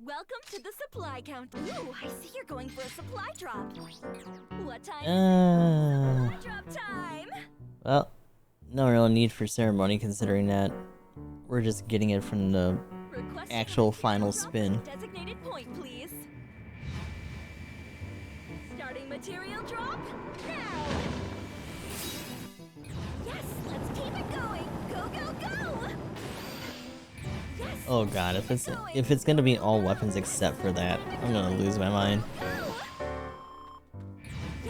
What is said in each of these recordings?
Welcome to the supply count. Ooh, I see you're going for a supply drop. What time is it? Supply drop time! Well, no real need for ceremony considering that we're just getting it from the actual final spin. Designated point, please. Starting material drop now. Yes, let's keep it going. Go, go, go! Yes, Oh god, if it's gonna be all weapons except for that, I'm gonna lose my mind.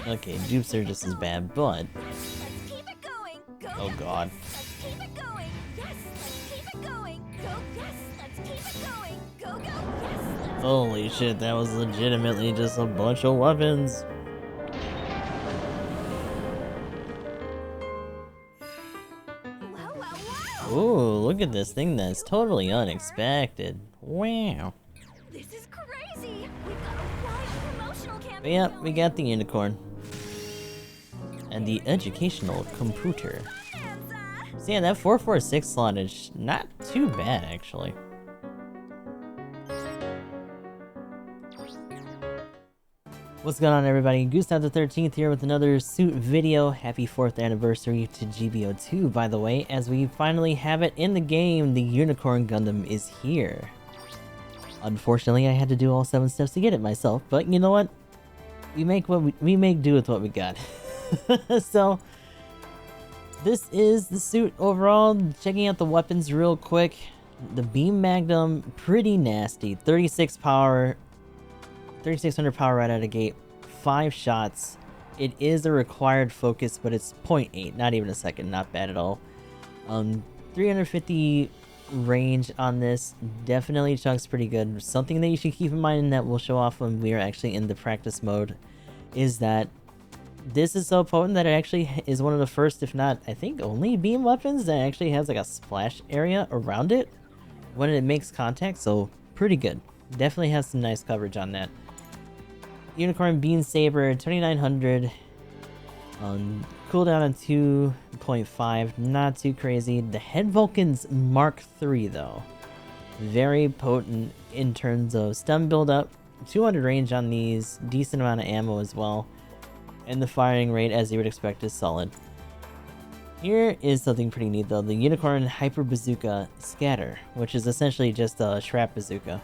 Okay, dupes are just as bad, but let's keep it going. Go, oh god. let's keep it going. Yes, let's keep it going. Go, yes, let's keep it going. Go, go, yes, let's Holy shit, that was legitimately just a bunch of weapons. Wow, wow, wow! Ooh, look at this thing that's totally unexpected. Wow. This is crazy! We've got a wide promotional campaign. But yeah, we going. got the unicorn. And the educational computer. Bonanza! So yeah, that 446 slot is not too bad, actually. What's going on, everybody? Gustav the 13th here with another suit video. Happy 4th anniversary to GBO2, by the way, as we finally have it in the game. The Unicorn Gundam is here. Unfortunately, I had to do all 7 steps to get it myself, but you know what? We make do with what we got. So, this is the suit overall. Checking out the weapons real quick. The Beam Magnum, pretty nasty. 36 power, 3600 power right out of gate. 5 shots. It is a required focus, but it's 0.8, not even a second. Not bad at all. 350 range on this. Definitely chunks pretty good. Something that you should keep in mind that we'll show off when we are actually in the practice mode is that this is so potent that it actually is one of the first, if not, I think, only beam weapons that actually has like a splash area around it when it makes contact, so pretty good. Definitely has some nice coverage on that. Unicorn Beam Saber, 2900. Cooldown on 2.5, not too crazy. The Head Vulcans Mark III, though. Very potent in terms of stun buildup. 200 range on these, decent amount of ammo as well. And the firing rate, as you would expect, is solid. Here is something pretty neat, though. The Unicorn Hyper Bazooka Scatter, which is essentially just a Shrap Bazooka.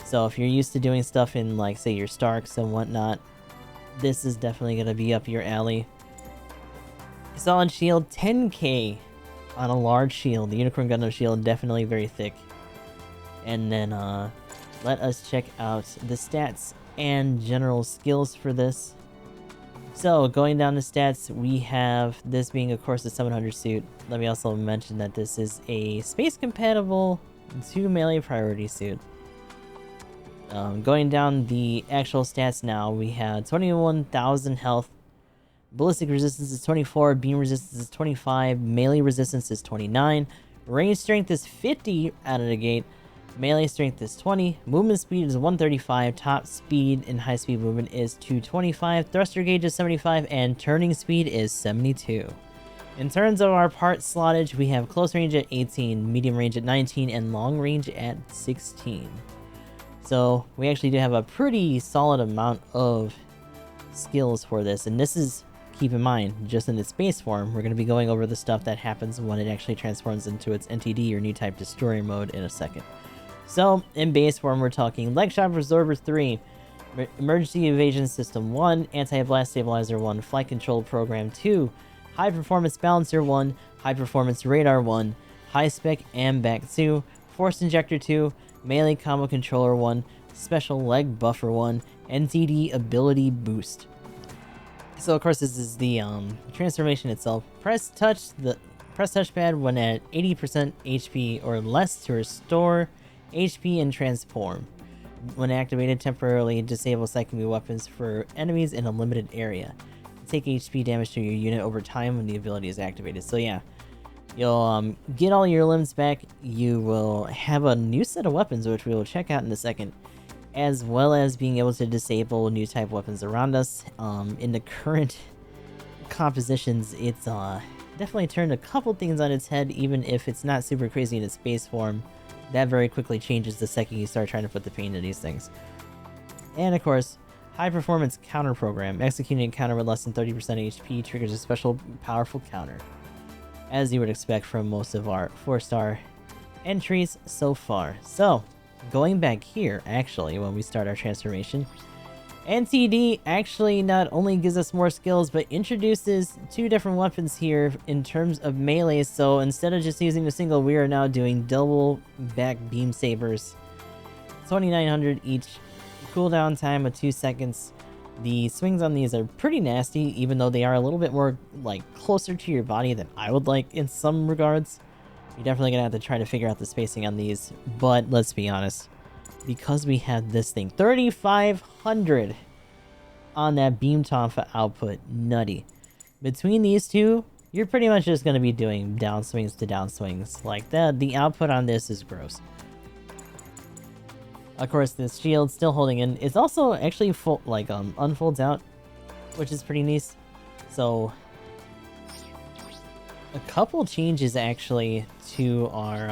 So if you're used to doing stuff in, like, say, your Starks and whatnot, this is definitely going to be up your alley. Solid shield, 10k on a large shield. The Unicorn Gundam shield, definitely very thick. And then, let us check out the stats and general skills for this. So, going down the stats, we have this being, of course, a 700 suit. Let me also mention that this is a space-compatible 2 melee priority suit. Going down the actual stats now, we have 21,000 health, ballistic resistance is 24, beam resistance is 25, melee resistance is 29, range strength is 50 out of the gate, melee strength is 20, movement speed is 135, top speed and high speed movement is 225, thruster gauge is 75, and turning speed is 72. In terms of our part slottage, we have close range at 18, medium range at 19, and long range at 16. So we actually do have a pretty solid amount of skills for this, and this is, keep in mind, just in its base form. We're going to be going over the stuff that happens when it actually transforms into its NTD or new type destroyer mode in a second. So, in base form, we're talking Leg Shot Absorber 3, Emergency Evasion System 1, Anti-Blast Stabilizer 1, Flight Control Program 2, High Performance Balancer 1, High Performance Radar 1, High Spec AMBAC 2, Force Injector 2, Melee Combo Controller 1, Special Leg Buffer 1, NTD Ability Boost. So, of course, this is the transformation itself. Press touchpad when at 80% HP or less to restore HP and transform. When activated, temporarily disable psychic weapons for enemies in a limited area. Take HP damage to your unit over time when the ability is activated. So yeah, you'll get all your limbs back. You will have a new set of weapons, which we will check out in a second, as well as being able to disable new type weapons around us. In the current compositions, it's definitely turned a couple things on its head, even if it's not super crazy in its base form. that very quickly changes the second you start trying to put the pain into these things. And of course, high performance counter program. Executing a counter with less than 30% HP triggers a special powerful counter, as you would expect from most of our 4-star entries so far. So, going back here, actually, when we start our transformation, NTD actually not only gives us more skills, but introduces 2 different weapons here in terms of melee. So instead of just using a single, we are now doing double back beam sabers. 2900 each. Cooldown time of 2 seconds. The swings on these are pretty nasty, even though they are a little bit more, like, closer to your body than I would like in some regards. You're definitely gonna have to try to figure out the spacing on these, but let's be honest. Because we have this thing, 3,500 on that beam tonfa output, nutty. Between these two, you're pretty much just going to be doing downswings to downswings like that. The output on this is gross. Of course, this shield still holding in. It's also actually full, like unfolds out, which is pretty nice. So a couple changes actually to our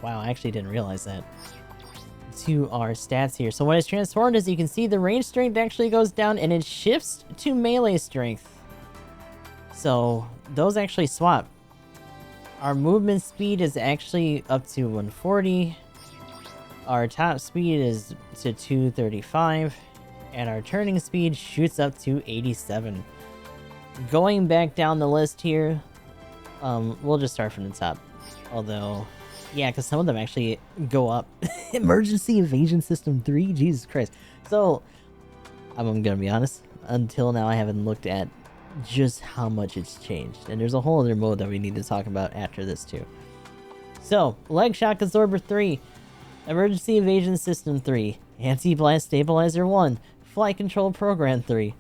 wow, I actually didn't realize that. To our stats here. So when it's transformed, as you can see, the range strength actually goes down and it shifts to melee strength. So those actually swap. Our movement speed is actually up to 140. Our top speed is to 235. And our turning speed shoots up to 87. Going back down the list here, we'll just start from the top. Although, yeah, because some of them actually go up. Emergency Evasion System 3? Jesus Christ. So, I'm gonna be honest, until now I haven't looked at just how much it's changed. And there's a whole other mode that we need to talk about after this too. So, Leg Shock Absorber 3, Emergency Evasion System 3, Anti-Blast Stabilizer 1, Flight Control Program 3,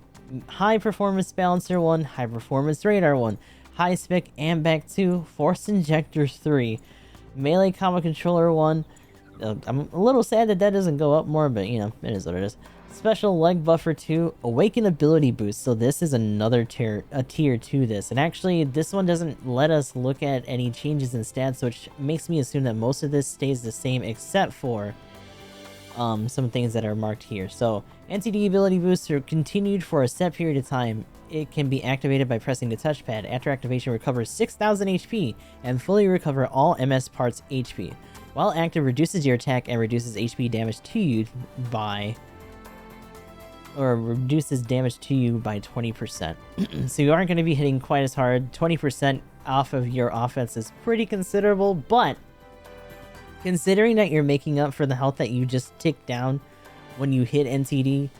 High Performance Balancer 1, High Performance Radar 1, High Spec AMBAC 2, Force Injector 3, Melee Combo Controller 1. I'm a little sad that that doesn't go up more, but you know, it is what it is. Special Leg Buffer 2, Awaken Ability Boost. So this is another tier to this. And actually, this one doesn't let us look at any changes in stats, which makes me assume that most of this stays the same, except for some things that are marked here. So, NTD Ability Boosts are continued for a set period of time. It can be activated by pressing the touchpad. After activation, recovers 6,000 HP and fully recover all MS parts HP. While active, reduces your attack and reduces HP damage to you by... or reduces damage to you by 20%. So you aren't going to be hitting quite as hard. 20% off of your offense is pretty considerable, but considering that you're making up for the health that you just ticked down when you hit NTD,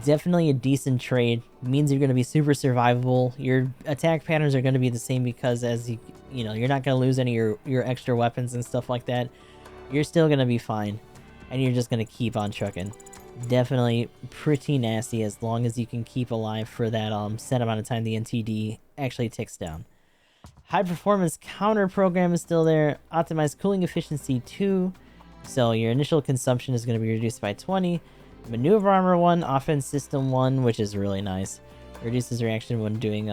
definitely a decent trade. Means you're going to be super survivable. Your attack patterns are going to be the same because as you know, you're not going to lose any of your extra weapons and stuff like that. You're still going to be fine. And you're just going to keep on trucking. Definitely pretty nasty as long as you can keep alive for that set amount of time the NTD actually ticks down. High Performance Counter Program is still there. Optimized Cooling Efficiency 2. So your initial consumption is going to be reduced by 20. Maneuver Armor 1, Offense System 1, which is really nice. Reduces reaction when doing,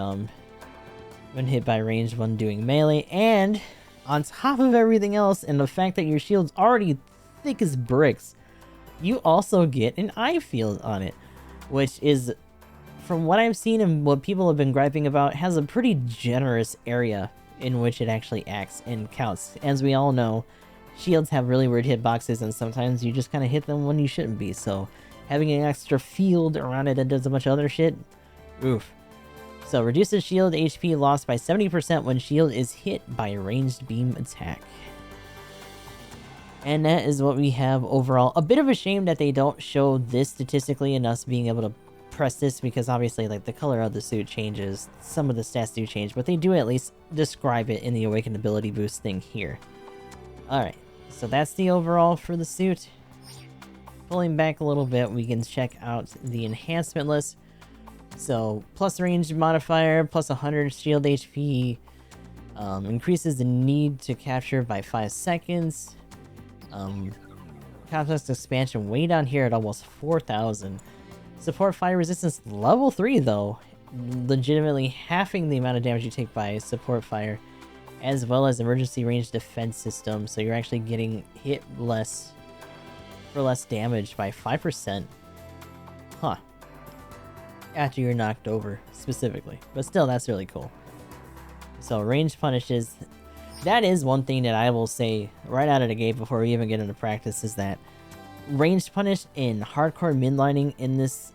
when hit by range when doing melee. And on top of everything else, and the fact that your shield's already thick as bricks, you also get an eye field on it, which is, from what I've seen and what people have been griping about, has a pretty generous area in which it actually acts and counts. As we all know, shields have really weird hitboxes, and sometimes you just kind of hit them when you shouldn't be, so having an extra field around it that does a bunch of other shit, oof. So, reduces shield HP loss by 70% when shield is hit by a ranged beam attack. And that is what we have overall. A bit of a shame that they don't show this statistically and us being able to press this, because obviously, like, the color of the suit changes. Some of the stats do change, but they do at least describe it in the Awakened Ability Boost thing here. Alright. So that's the overall for the suit. Pulling back a little bit, we can check out the enhancement list. So, plus range modifier, plus 100 shield HP, increases the need to capture by 5 seconds. Context expansion way down here at almost 4,000. Support fire resistance level 3 though, legitimately halving the amount of damage you take by support fire. as well as emergency range defense system, so you're actually getting hit less for less damage by 5%. Huh. After you're knocked over, specifically. But still, that's really cool. So, ranged punishes. That is one thing that I will say right out of the gate before we even get into practice, is that ranged punish in hardcore midlining in this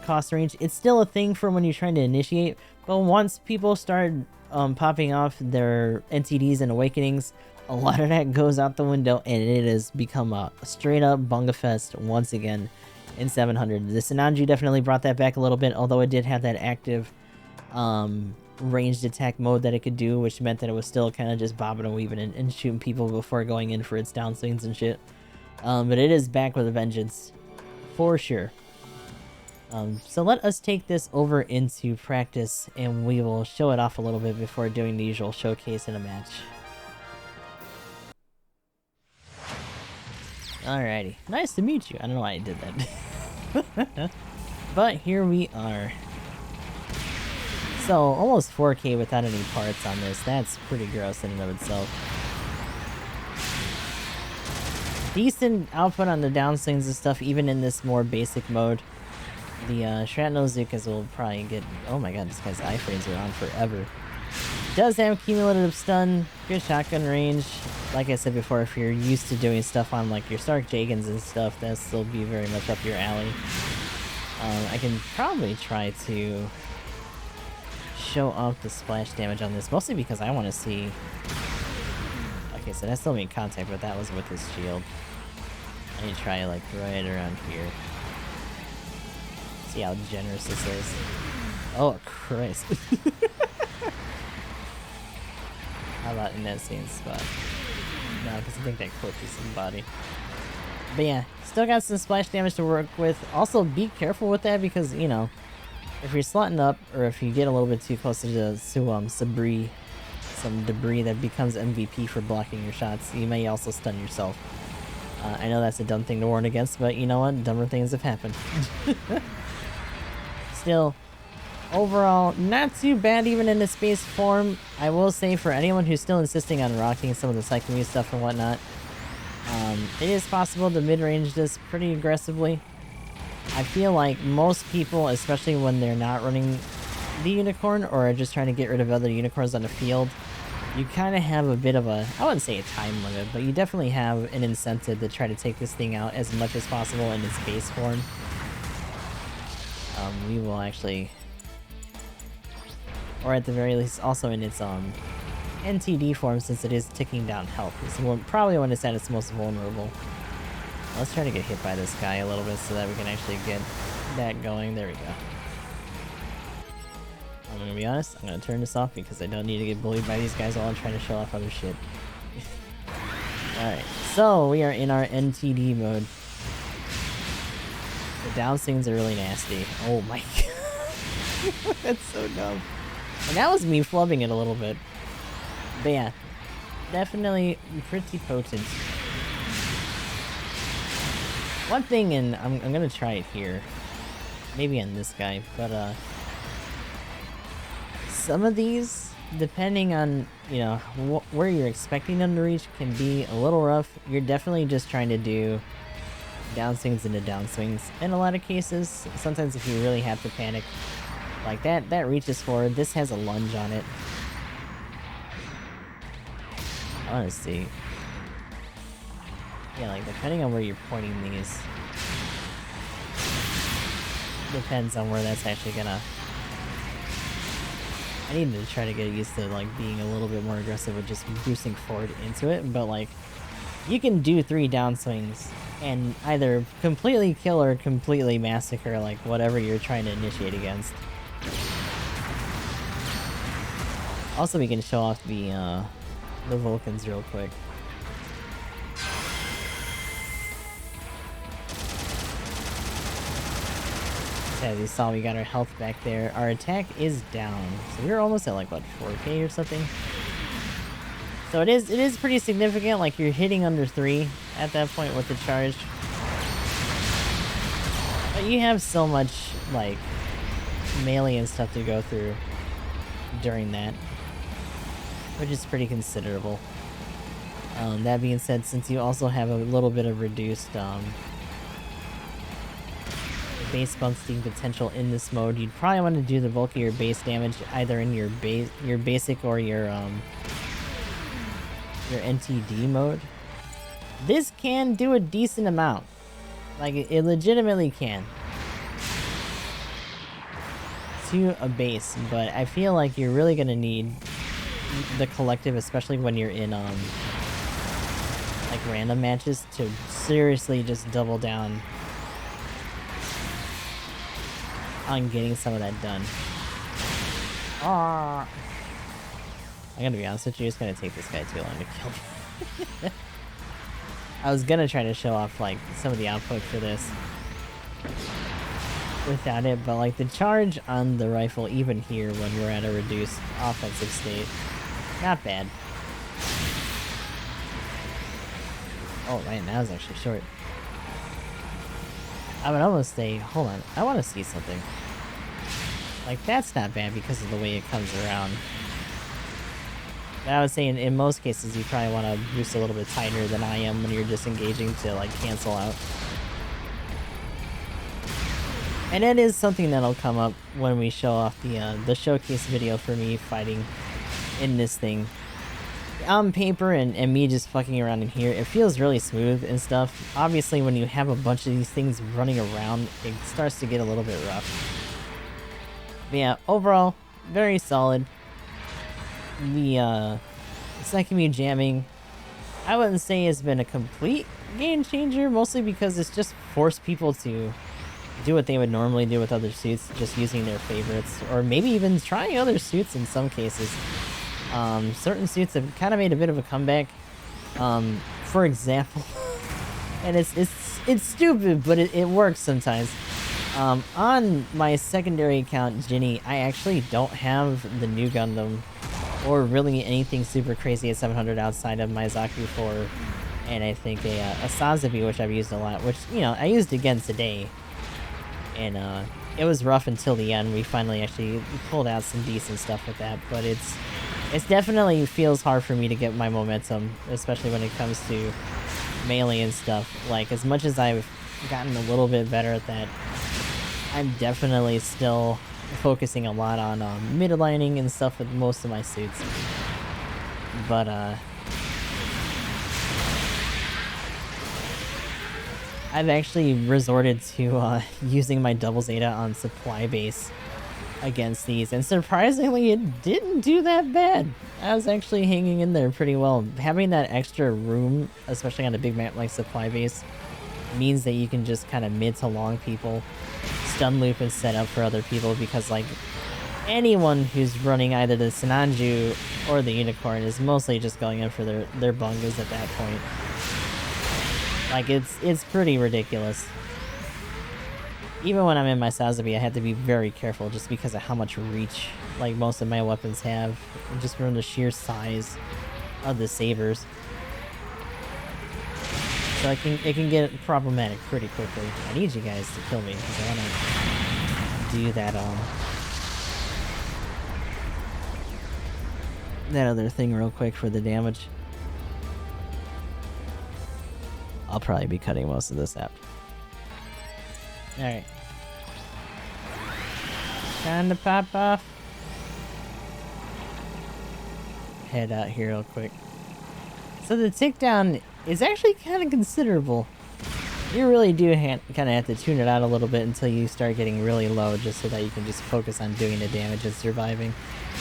cost range, it's still a thing for when you're trying to initiate, but once people start popping off their NTDs and awakenings, a lot of that goes out the window, and it has become a straight up bunga fest once again in 700. The Sinanju definitely brought that back a little bit, although it did have that active ranged attack mode that it could do, which meant that it was still kind of just bobbing and weaving and shooting people before going in for its downswings and shit. But it is back with a vengeance, for sure. So let us take this over into practice, and we will show it off a little bit before doing the usual showcase in a match. Alrighty, nice to meet you. I don't know why I did that. But here we are. So, almost 4K without any parts on this. That's pretty gross in and of itself. Decent output on the downswings and stuff, even in this more basic mode. The Shrapnel Zukas will probably get... Oh my god, this guy's iframes are on forever. Does have cumulative stun, good shotgun range. Like I said before, if you're used to doing stuff on like your Stark Jagans and stuff, that'll still be very much up your alley. I can probably try to show off the splash damage on this, mostly because I want to see... Okay, so that still made contact, but that was with his shield. I need to try like right around here. See how generous this is. Oh, Christ. How about in that same spot? No, because I think that clipped somebody. But yeah, still got some splash damage to work with. Also, be careful with that because, you know, if you're slotting up, or if you get a little bit too close to some debris that becomes MVP for blocking your shots, you may also stun yourself. I know that's a dumb thing to warn against, but you know what? Dumber things have happened. Still, overall, not too bad even in the space form. I will say, for anyone who's still insisting on rocking some of the Psychomuse stuff and whatnot, it is possible to mid-range this pretty aggressively. I feel like most people, especially when they're not running the Unicorn or are just trying to get rid of other Unicorns on the field, you kind of have a bit of a, I wouldn't say a time limit, but you definitely have an incentive to try to take this thing out as much as possible in its base form. We will actually, or at the very least also in its NTD form, since it is ticking down health. It's probably when it's at its most vulnerable. Let's try to get hit by this guy a little bit so that we can actually get that going. There we go. I'm gonna be honest, I'm gonna turn this off because I don't need to get bullied by these guys while I'm trying to show off other shit. Alright, so we are in our NTD mode. The downswings are really nasty. Oh my god. That's so dumb. And that was me flubbing it a little bit. But yeah, definitely pretty potent. One thing, and I'm gonna try it here. Maybe on this guy, but some of these, depending on, you know, where you're expecting them to reach, can be a little rough. You're definitely just trying to do downswings into downswings in a lot of cases. Sometimes if you really have to panic, like that reaches forward. This has a lunge on it. I want to see. Yeah, like depending on where you're pointing these, depends on where that's actually gonna... I need to try to get used to like being a little bit more aggressive with just boosting forward into it, but like you can do 3 downswings and either completely kill or completely massacre like whatever you're trying to initiate against. Also, we can show off the Vulcans real quick. As you saw, we got our health back there. Our attack is down, so we're almost at like what, 4K or something. So it is pretty significant. Like you're hitting under 3 at that point with the charge. But you have so much like melee and stuff to go through during that. which is pretty considerable. That being said, since you also have a little bit of reduced base boosting potential in this mode, you'd probably want to do the bulk of your base damage either in your basic or your NTD mode. This can do a decent amount. Like, it legitimately can. To a base, but I feel like you're really gonna need the collective, especially when you're in like random matches, to seriously just double down on getting some of that done. I gotta be honest with you, it's gonna take this guy too long to kill me. I was gonna try to show off like some of the output for this without it, but like the charge on the rifle, even here when we're at a reduced offensive state, not bad. Oh man, that was actually short. I would almost say, hold on, I want to see something. Like, that's not bad because of the way it comes around. But I would say in most cases you probably want to boost a little bit tighter than I am when you're disengaging to like cancel out. And it is something that'll come up when we show off the showcase video for me fighting in this thing. On paper and me just fucking around in here, it feels really smooth and stuff. Obviously, when you have a bunch of these things running around, it starts to get a little bit rough. But yeah, overall, very solid. The Sekimi jamming, I wouldn't say it's been a complete game changer, mostly because it's just forced people to do what they would normally do with other suits, just using their favorites, or maybe even trying other suits in some cases. Certain suits have kind of made a bit of a comeback. For example, and it's stupid, but it works sometimes. On my secondary account, Ginny, I actually don't have the new Gundam, or really anything super crazy at 700 outside of my Zaku 4, and I think a Sazabi, which I've used a lot, which, you know, I used again today. And it was rough until the end. We finally actually pulled out some decent stuff with that, but it's definitely feels hard for me to get my momentum, especially when it comes to melee and stuff. Like, as much as I've gotten a little bit better at that, I'm definitely still focusing a lot on midlining and stuff with most of my suits. But I've actually resorted to using my double Zeta on supply base against these, and surprisingly it didn't do that bad. I was actually hanging in there pretty well. Having that extra room, especially on a big map like supply base, means that you can just kind of mid to long people, stun loop and set up for other people, because like anyone who's running either the Sinanju or the Unicorn is mostly just going in for their bungas at that point. Like, it's pretty ridiculous. Even when I'm in my Sazabi, I have to be very careful just because of how much reach, like, most of my weapons have, and just from the sheer size of the sabers. So it can get problematic pretty quickly. I need you guys to kill me because I want to do that that other thing real quick for the damage. I'll probably be cutting most of this out. Alright. Time to pop off. Head out here real quick. So the takedown is actually kind of considerable. You really do kind of have to tune it out a little bit until you start getting really low, just so that you can just focus on doing the damage and surviving.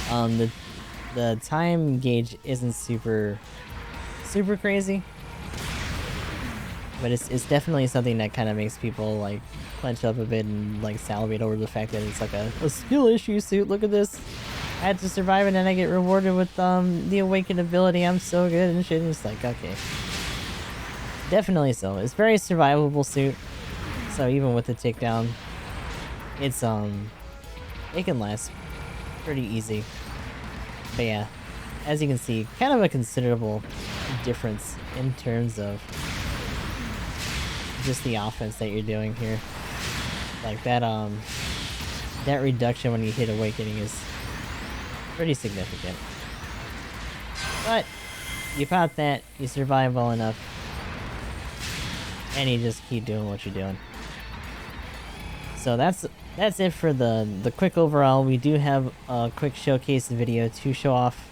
The time gauge isn't super crazy. But it's definitely something that kind of makes people like clench up a bit and like salivate over the fact that it's like a skill issue suit. Look at this. I had to survive it and I get rewarded with the awakened ability. I'm so good and shit. And it's like, okay. Definitely so. It's very survivable suit. So even with the takedown, it's it can last pretty easy. But yeah, as you can see, kind of a considerable difference in terms of just the offense that you're doing here. Like that reduction when you hit awakening is pretty significant. But you pop that, you survive well enough, and you just keep doing what you're doing. So that's it for the quick overall. We do have a quick showcase video to show off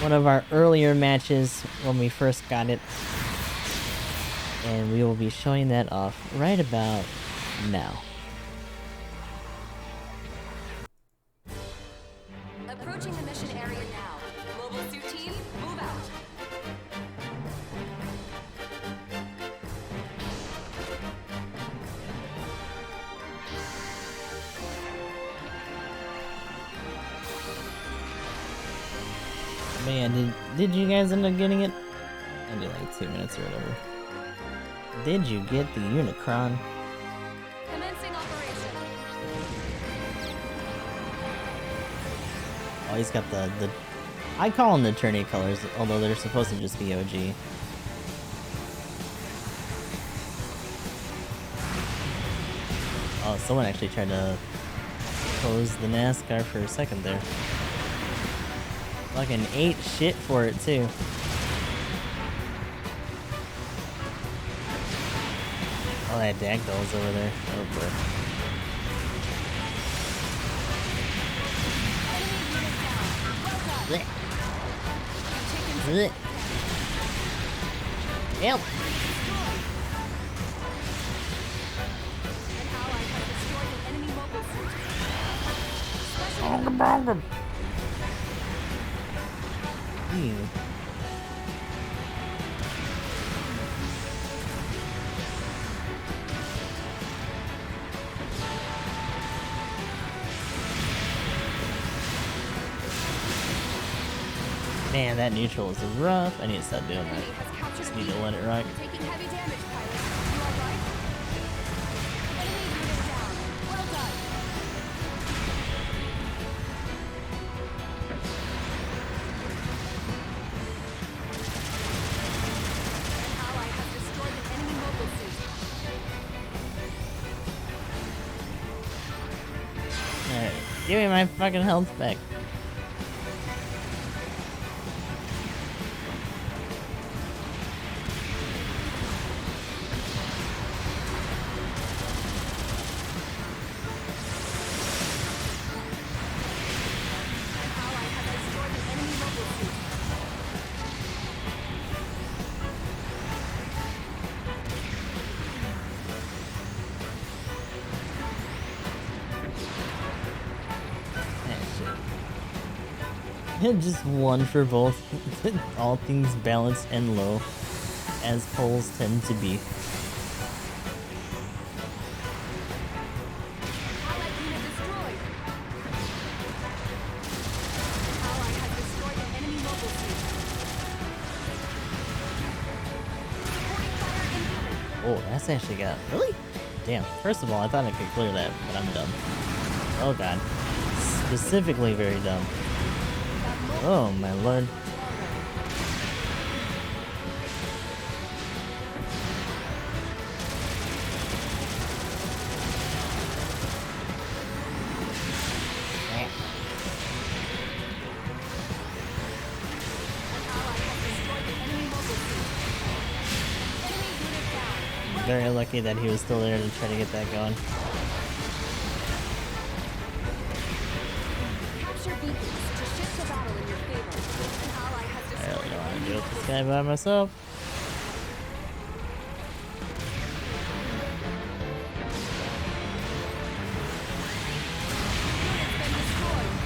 one of our earlier matches when we first got it, and we will be showing that off right about now. Approaching the mission area now. Mobile suit team, move out. Man, did you guys end up getting it? I did like 2 minutes or whatever. Did you get the Unicorn? Commencing operation. Oh, he's got the I call them the tourney colors, although they're supposed to just be OG. Oh, someone actually tried to pose the Nascar for a second there. Fucking ate shit for it too. Oh, that Dagdoll's over there. Oh boy. Blech. Blech. Help! An ally has destroyed an enemy mobile suit. Ew. Man, that neutral is rough. I need to stop doing that. Just need to let it rock. Taking heavy damage, pilot. You alright? Enemy unit down. Well done. An ally has destroyed an enemy mobile suit. Alright, give me my fucking health back. An ally has destroyed an enemy mobile suit. Just one for both. All things balanced and low, as polls tend to be. Allied unit destroyed. Ally has destroyed an enemy mobile suit. Supporting fire incoming. Oh, that's actually got... Really? Damn. First of all, I thought I could clear that, but I'm dumb. Oh god. Specifically very dumb. Oh my lord. Very lucky that he was still there to try to get that going. Capture beacons to shift the battle in your favor. An ally has I destroyed really don't an want to enemy deal with mobile this suit. guy by myself.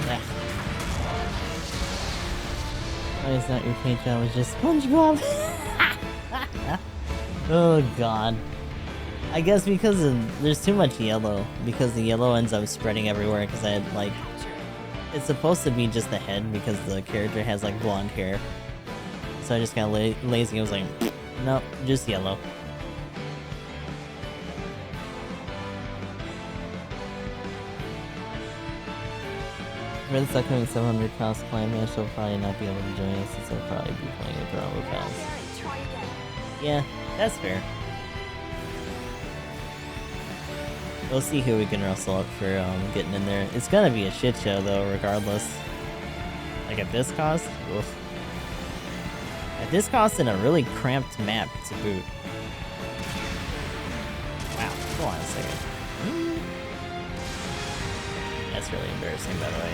Ah. Why is that your paint job was just SpongeBob? Oh god. I guess because there's too much yellow. Because the yellow ends up spreading everywhere because I had like... It's supposed to be just the head because the character has like blonde hair. So I just got lazy. I was like, nope, just yellow. For this upcoming 700 cost climb match, she'll probably not be able to join us since I'll probably be playing with her other pals. Try again. Yeah, that's fair. We'll see who we can wrestle up for getting in there. It's gonna be a shit show though, regardless. Like at this cost? Oof. this costs in a really cramped map to boot. Wow, hold on a second. That's really embarrassing, by the way.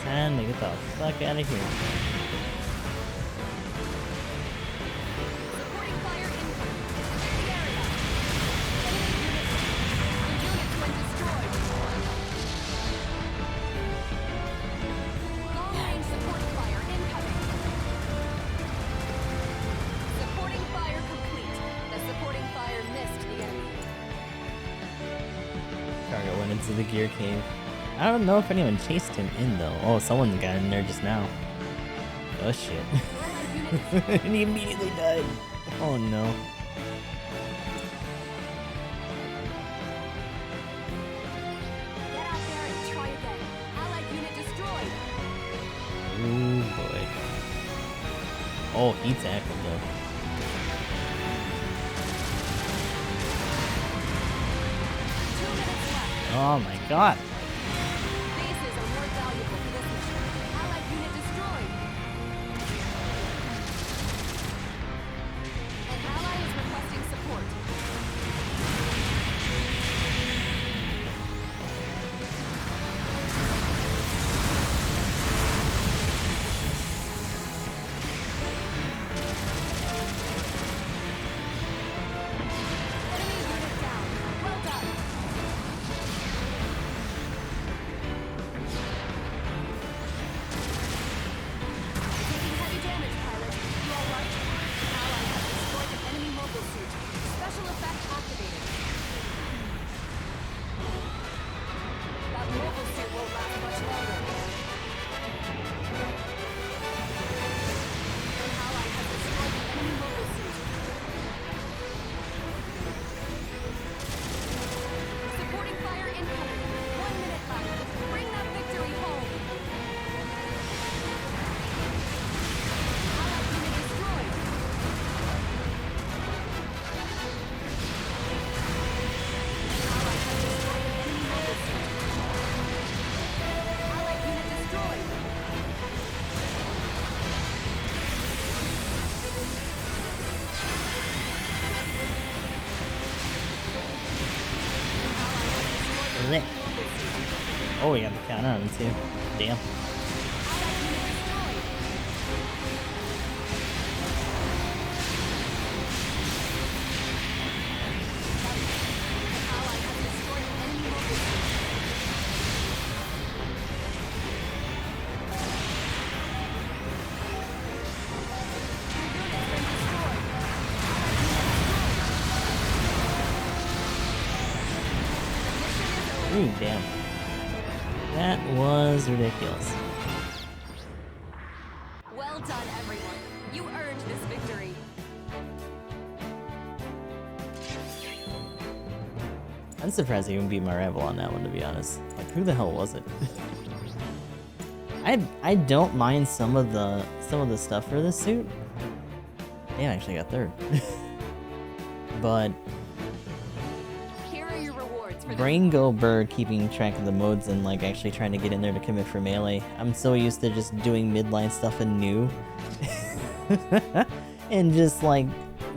And get the fuck out of here. Supporting fire incoming. The area. Units when destroyed. Long range supporting fire incoming. Supporting fire complete. The supporting fire missed the enemy. Cargo went into the gear cave. I don't know if anyone chased him in though. Oh, someone got in there just now. Oh shit. And he immediately died. Oh no. Get out there and try again. Allied unit destroyed. Ooh boy. Oh, he tackled though. 2 minutes left. Oh my god. Bases are more valuable for this mission. Allied unit destroyed. An ally is requesting support. Enemy unit down. Well done. Taking heavy damage, pilot. You all right? Ally has destroyed an enemy mobile suit. Special effect activated. That mobile suit won't last much longer. An ally has destroyed an enemy mobile suit. Supporting fire incoming. 1 minute left. Bring that victory home. Allied unit destroyed. Allied has destroyed an enemy mobile suit. Allied unit destroyed. Blech. Oh, we got the count on him too. Damn. Allied unit destroyed. An ally has destroyed an enemy mobile suit. Your unit's been destroyed. Mission is over. Ooh, damn. That was ridiculous. Well done, everyone. You earned this victory. I'm surprised I even beat my rival on that one, to be honest. Like, who the hell was it? I don't mind some of the stuff for this suit. Damn, I actually got third. But Here are your rewards for Brain Goldberg keeping track of the modes and like actually trying to get in there to commit for melee. I'm so used to just doing midline stuff and new. And just like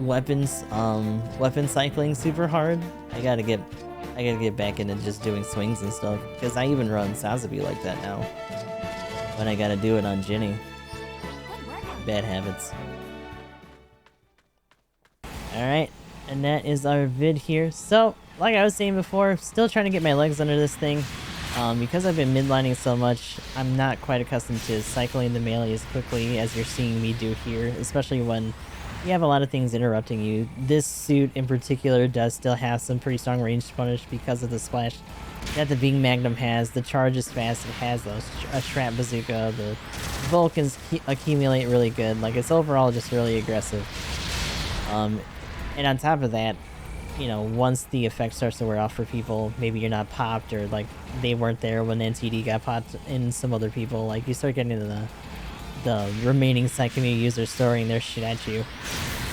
weapon cycling super hard. I gotta get back into just doing swings and stuff. Because I even run Sazabi like that now. When I gotta do it on Ginny. Good work out. Bad habits. Alright, and that is our vid here. So, like I was saying before, still trying to get my legs under this thing. Because I've been midlining so much, I'm not quite accustomed to cycling the melee as quickly as you're seeing me do here, especially when you have a lot of things interrupting you. This suit in particular does still have some pretty strong range punish because of the splash that the Beam Magnum has. The charge is fast, it has a trap bazooka, the Vulcans accumulate really good, like it's overall just really aggressive. And on top of that, you know, once the effect starts to wear off for people, maybe you're not popped or like they weren't there when NTD got popped in some other people, like you start getting into the remaining side community users throwing their shit at you.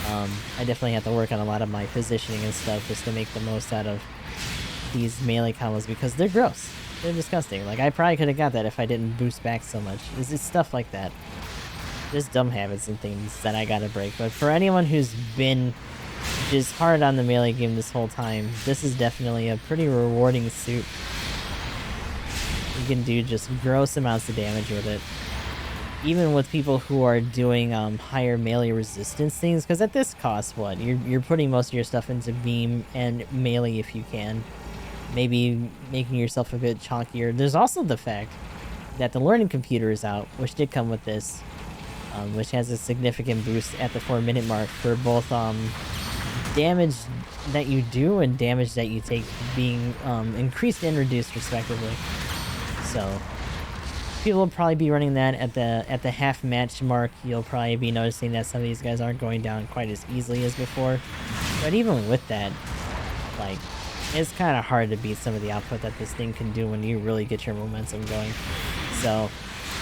I definitely have to work on a lot of my positioning and stuff just to make the most out of these melee combos because they're gross. They're disgusting. Like I probably could have got that if I didn't boost back so much. It's stuff like that. Just dumb habits and things that I gotta break. But for anyone who's been just hard on the melee game this whole time, this is definitely a pretty rewarding suit. You can do just gross amounts of damage with it. Even with people who are doing higher melee resistance things, because at this cost, what? You're putting most of your stuff into beam and melee if you can. Maybe making yourself a bit chonkier. There's also the fact that the learning computer is out, which did come with this, which has a significant boost at the 4-minute mark for both damage that you do and damage that you take being increased and reduced respectively. So people will probably be running that at the half match mark. You'll probably be noticing that some of these guys aren't going down quite as easily as before. But even with that, like, it's kind of hard to beat some of the output that this thing can do when you really get your momentum going. So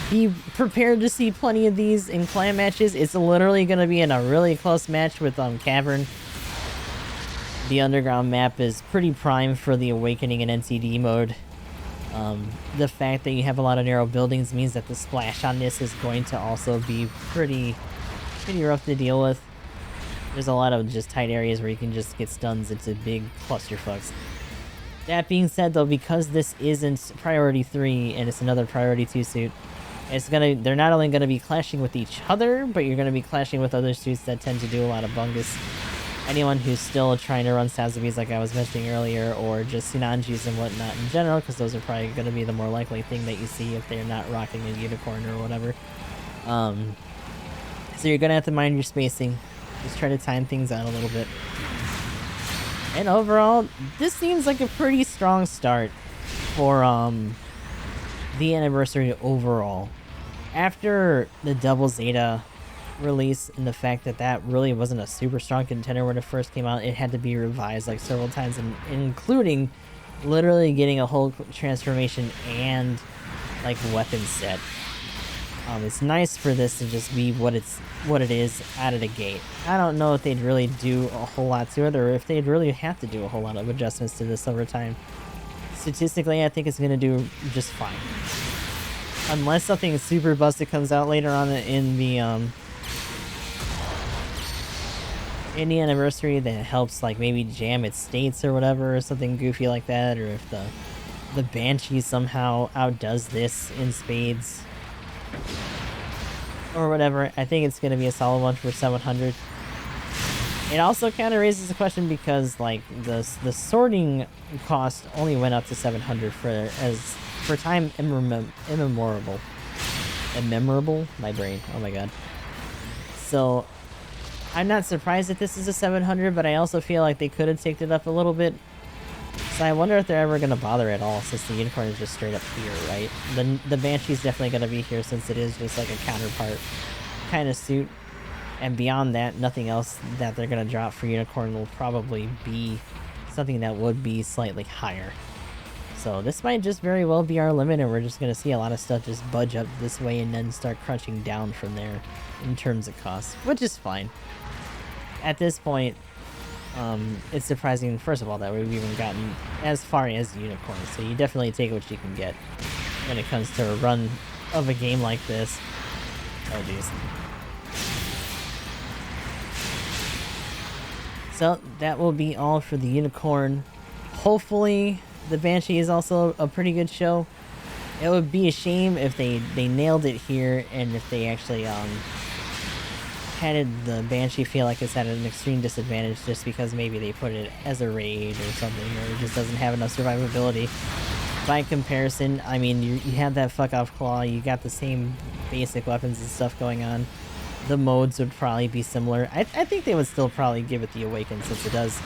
be prepared to see plenty of these in clan matches. It's literally going to be in a really close match with Cavern. The underground map is pretty prime for the Awakening and NCD mode. The fact that you have a lot of narrow buildings means that the splash on this is going to also be pretty rough to deal with. There's a lot of just tight areas where you can just get stuns into big clusterfucks. That being said, though, because this isn't Priority 3 and it's another Priority 2 suit, they're not only gonna be clashing with each other, but you're gonna be clashing with other suits that tend to do a lot of bungus. Anyone who's still trying to run Sazabis like I was mentioning earlier, or just Sinanjis and whatnot in general, because those are probably going to be the more likely thing that you see if they're not rocking a Unicorn or whatever. So you're going to have to mind your spacing. Just try to time things out a little bit. And overall, this seems like a pretty strong start for the anniversary overall. After the Double Zeta release and the fact that really wasn't a super strong contender when it first came out, it had to be revised like several times, and including literally getting a whole transformation and like weapon set. It's nice for this to just be what it is out of the gate. I don't know if they'd really do a whole lot to it, or if they'd really have to do a whole lot of adjustments to this over time. Statistically, I think it's gonna do just fine, unless something super busted comes out later on in the anniversary that helps, like maybe jam its states or whatever, or something goofy like that, or if the Banshee somehow outdoes this in spades or whatever. I think it's gonna be a solid one for 700. It also kind of raises the question because like the sorting cost only went up to 700 for time immemorable. My brain. Oh my god. So I'm not surprised that this is a 700, but I also feel like they could have taken it up a little bit. So I wonder if they're ever going to bother at all, since the Unicorn is just straight up here, right? The Banshee's definitely going to be here, since it is just like a counterpart kind of suit. And beyond that, nothing else that they're going to drop for Unicorn will probably be something that would be slightly higher. So this might just very well be our limit, and we're just going to see a lot of stuff just budge up this way and then start crunching down from there in terms of cost, which is fine. At this point, it's surprising, first of all, that we've even gotten as far as Unicorn, so you definitely take what you can get when it comes to a run of a game like this. Oh jeez. So that will be all for the Unicorn. Hopefully the Banshee is also a pretty good show. It would be a shame if they nailed it here, and if they actually had the Banshee feel like it's at an extreme disadvantage just because maybe they put it as a raid or something, or it just doesn't have enough survivability. by comparison, I mean, you have that fuck off claw, you got the same basic weapons and stuff going on. The modes would probably be similar. I think they would still probably give it the Awaken, since it does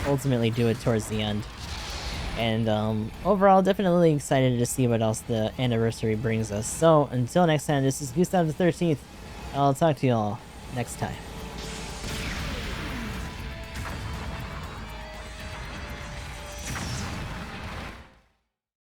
ultimately do it towards the end. And overall, definitely excited to see what else the anniversary brings us. So, until next time, this is Gustav the 13th. I'll talk to you all next time.